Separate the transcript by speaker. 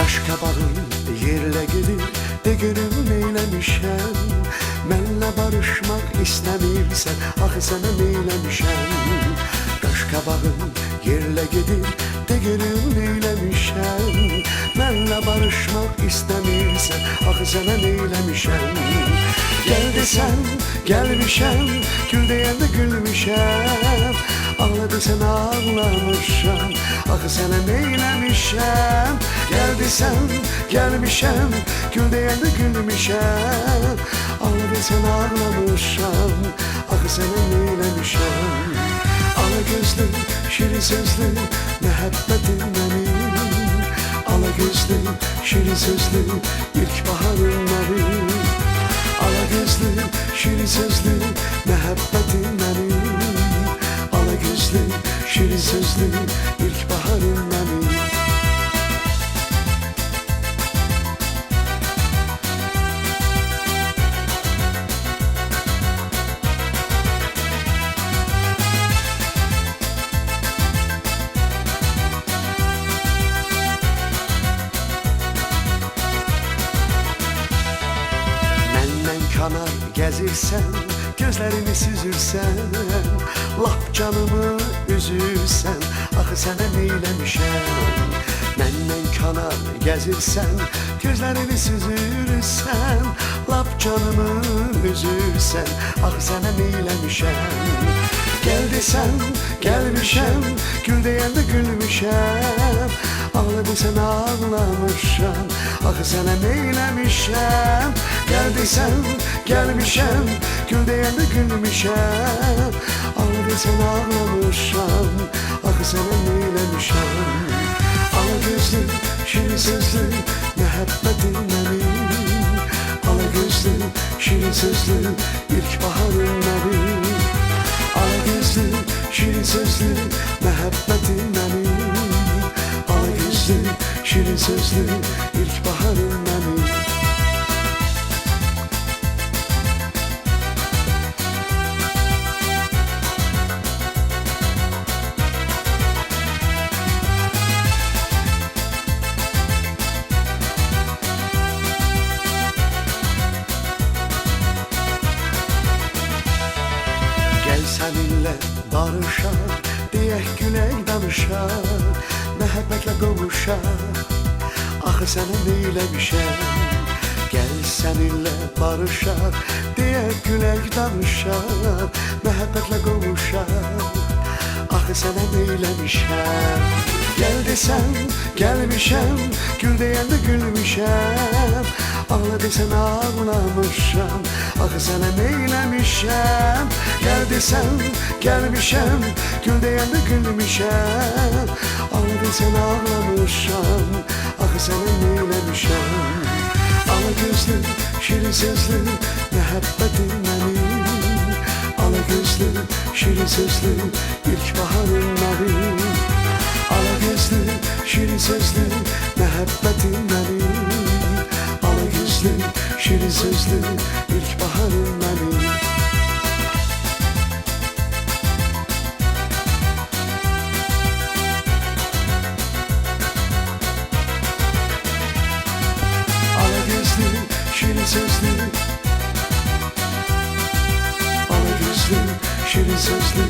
Speaker 1: Qaşqabağın yerlə gedir, de görüm neyləmişəm. Mənlə barışmaq istəmirsən, axı sənə neyləmişəm. Qaşqabağın yerlə gedir, de görüm neyləmişəm. Mənlə barışmaq istəmirsən, axı sənə neyləmişəm. Gəl desən, gəlmişəm, gül deyəndə gülmüşəm. Ağla desən ağlamışam, axı sənə neyləmişəm. Gəl desən, gəlmişəm, gül deyəndə gülmüşəm. Ağla desən ağlamışam, axı sənə neyləmişəm. Ala gözlü, şirin sözlü, məhəbbətim mənim. Ala gözlü, şirin sözlü, ilk baharım mənim. Ala gözlü, şirin sözlü, məhəbbətim mənim. Ala gözlü, şirin sözlü, ilk baharım mənim. Kanar gəzirsən, gözlərimi süzürsən, lap canımı üzürsən, axı sənə neyləmişəm. Məndən kanar gəzirsən, gözlərimi süzürsən, lap canımı üzürsən, axı sənə neyləmişəm. Gəl desən, gəlmişəm, gül deyəndə gülmüşəm. Ağla desən ağlamışam, axı sənə neyləmişəm. Gəl desən, gəlmişəm, gül deyəndə gülmüşəm. Ağla desən ağlamışam, axı sənə neyləmişəm. Ala gözlü, şirin sözlü, məhəbbətim mənim. Ala gözlü, şirin sözlü, ilk baharım mənim. Ala gözlü, şirin sözlü, məhəbbətim mənim. Ala gözlü, şirin sözlü, ilk baharım mənim. Gəl səninlə barışaq, deyək gülək danışaq, məhəbbətlə qovuşaq, axı sənə neyləmişəm. Gəl səninlə barışaq, deyək gülək danışaq, məhəbbətlə qovuşaq, axı sənə neyləmişəm. Gəl desən, gəlmişəm, gül deyəndə gülmüşəm. Ağla desən ağlamışam, axı sənə neyləmişəm. Gəl desən, gəlmişəm, gül deyəndə gülmüşəm. Ağla desən ağlamışam, axı sənə neyləmişəm. Ala gözlü, şirin sözlü, məhəbbətim mənim. Ala gözlü, şirin sözlü, ilk baharım mənim. Ala gözlü, şirin sözlü, məhəbbətim mənim. Ala gözlü, şirin sözlü, ilk baharım mənim. Ala gözlü, şirin sözlü, ala gözlü, şirin sözlü,